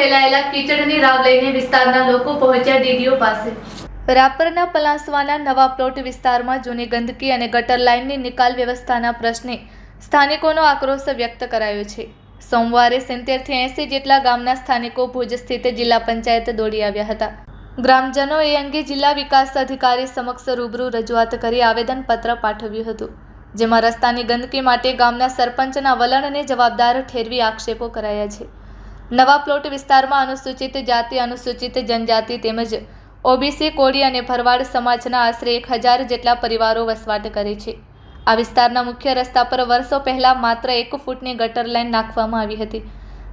ફેલાયેલા કીચડની રાવ લઈને વિસ્તારના લોકો પહોંચ્યા ડીડીઓ પાસે। રાપરના પલાસવાના નવા પ્લોટ વિસ્તારમાં જૂની ગંદકી અને ગટર લાઇનની નિકાલ વ્યવસ્થાના પ્રશ્ને સ્થાનિકોનો આક્રોશ વ્યક્ત કરાયો છે। સોમવારે 70 થી 80 જેટલા ગામના સ્થાનિકો ભુજ સ્થિત જિલ્લા પંચાયત દોડી આવ્યા હતા। ગ્રામજનોએ એ અંગે જિલ્લા વિકાસ અધિકારી સમક્ષ રૂબરૂ રજૂઆત કરી આવેદનપત્ર પાઠવ્યું હતું, જેમાં રસ્તાની ગંદકી માટે ગામના સરપંચના વલણને જવાબદાર ઠેરવી આક્ષેપો કરાયા છે। નવા પ્લોટ વિસ્તારમાં અનુસૂચિત જાતિ, અનુસૂચિત જનજાતિ તેમજ ઓબીસી, કોળી અને ભરવાડ સમાજના આશરે 1000 જેટલા પરિવારો વસવાટ કરે છે। આ વિસ્તારના મુખ્ય રસ્તા પર વર્ષો પહેલા માત્ર 1 ફૂટની ગટર લાઇન નાખવામાં આવી હતી,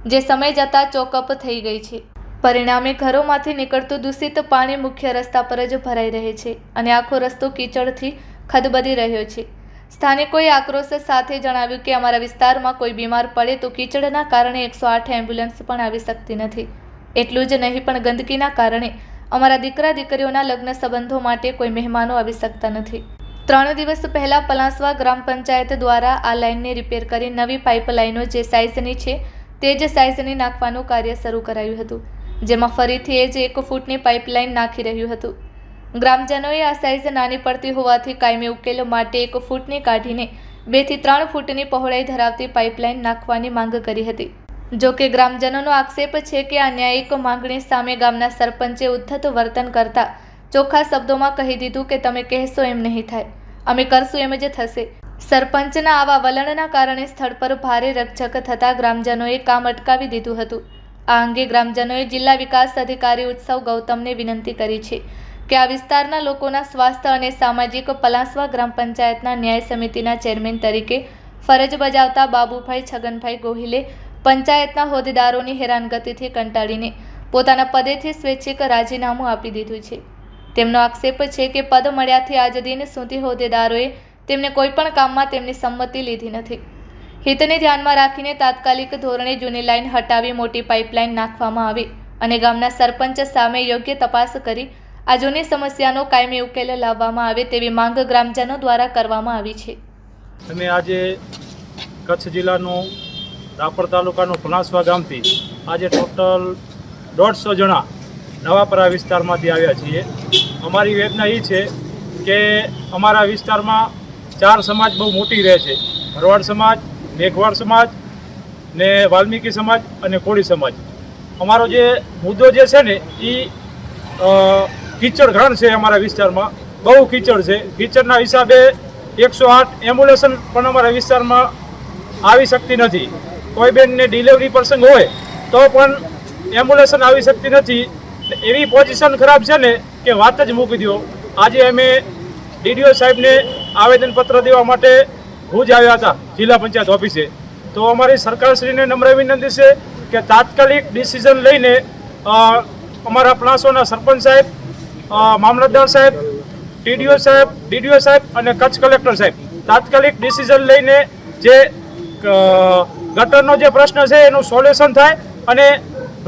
જે સમય જતાં ચોકઅપ થઈ ગઈ છે। પરિણામે ઘરોમાંથી નીકળતું દૂષિત પાણી મુખ્ય રસ્તા પર જ ભરાઈ રહે છે અને આખો રસ્તો કીચડથી ખદબદી રહ્યો છે। સ્થાનિકોએ આક્રોશ સાથે જણાવ્યું કે અમારા વિસ્તારમાં કોઈ બીમાર પડે તો કીચડના કારણે 108 એમ્બ્યુલન્સ પણ આવી શકતી નથી। એટલું જ નહીં, પણ ગંદકીના કારણે અમારા દીકરા દીકરીઓના લગ્ન સંબંધો માટે કોઈ મહેમાનો આવી શકતા નથી। 3 દિવસ પહેલા પલાસવા ગ્રામ પંચાયત દ્વારા આ લાઇનને રિપેર કરી નવી પાઇપલાઇનો જે સાઇઝની છે તે જ સાઇઝની નાખવાનું કાર્ય શરૂ કરાયું હતું, જેમાં ફરીથી એ જ 1 ફૂટની પાઇપલાઇન નાખી રહ્યું હતું। ગ્રામજનોએ આ સાઇઝ નાની પડતી હોવાથી કાયમી ઉકેલ માટે 1 ફૂટની કાઢીને 2 થી 3 ફૂટની પહોળાઈ ધરાવતી પાઇપલાઇન નાખવાની માંગ કરી હતી। જો કે ગ્રામજનોનો આક્ષેપ છે કે આ ન્યાયિક માંગણી સામે ગામના સરપંચે ઉદ્ધત વર્તન કરતા ચોખ્ખા શબ્દોમાં કહી દીધું કે તમે કહેશો એમ નહીં થાય, અમે કરશું એમ જ થશે। સરપંચના આવા વલણના કારણે સ્થળ પર ભારે રકઝક થતાં ગ્રામજનોએ કામ અટકાવી દીધું હતું। આ અંગે ગ્રામજનોએ જિલ્લા વિકાસ અધિકારી ઉત્સવ ગૌતમને વિનંતી કરી છે કે આ વિસ્તારના લોકોના સ્વાસ્થ્ય અને સામાજિક પલાસવા ગ્રામ પંચાયતના ન્યાય સમિતિના ચેરમેન તરીકે ફરજ બજાવતા બાબુભાઈ છગનભાઈ ગોહિલે પંચાયતના હોદ્દેદારોની હેરાનગતિથી કંટાળીને પોતાના પદેથી સ્વૈચ્છિક રાજીનામું આપી દીધું છે। તેમનો આક્ષેપ છે કે પદ મળ્યાથી આજ દિન સુધી હોદ્દેદારોએ તેમને કોઈપણ કામમાં તેમની સંમતિ લીધી નથી। હિતને ધ્યાનમાં રાખીને તાત્કાલિક ધોરણે જૂની લાઇન હટાવી મોટી પાઇપલાઇન નાખવામાં આવે અને ગામના સરપંચ સામે યોગ્ય તપાસ કરી આ જૂની સમસ્યાનો કાયમી ઉકેલ લાવવામાં આવે તેવી માંગ ગ્રામજનો દ્વારા કરવામાં આવી છે। અમે આજે કચ્છ જિલ્લાનું રાપર તાલુકાનું પલાસવા ગામથી આજે ટોટલ 150 જણા નવાપરા વિસ્તારમાંથી આવ્યા છીએ। અમારી વેદના એ છે કે અમારા વિસ્તારમાં 4 સમાજ બહુ મોટી રહે છે, ભરવાડ સમાજ, મેઘવાડ સમાજ ને વાલ્મીકી સમાજ અને કોળી સમાજ। અમારો જે મુદ્દો જે છે ને એ કીચડ ઘણ છે। અમારા વિસ્તારમાં બહુ કીચડ છે। કીચડના હિસાબે 108 એમ્બ્યુલન્સ પણ અમારા વિસ્તારમાં આવી શકતી નથી। કોઈ બેનને ડિલિવરી પ્રસંગ હોય તો પણ એમ્બ્યુલન્સ આવી શકતી નથી। એવી પોઝિશન ખરાબ છે ને કે વાત જ મૂકી દો। આજે અમે ડીડીઓ સાહેબને આવેદનપત્ર દેવા માટે ભુજ આવ્યા હતા જિલ્લા પંચાયત ઓફિસે। તો અમારી સરકારશ્રીને નમ્ર વિનંતી છે કે તાત્કાલિક ડિસિઝન લઈને અમારા પલાસવાના સરપંચ સાહેબ, મામલતદાર સાહેબ, ડીડીઓ સાહેબ અને કચ્છ કલેક્ટર સાહેબ તાત્કાલિક ડિસિઝન લઈને જે ગટરનો જે પ્રશ્ન છે એનું સોલ્યુશન થાય અને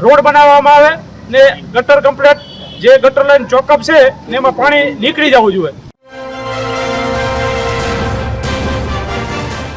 રોડ બનાવવામાં આવે ને ગટર કમ્પ્લેટ જે ગટર લાઈન ચોકઅપ છે ને એમાં પાણી નીકળી જવું જોઈએ।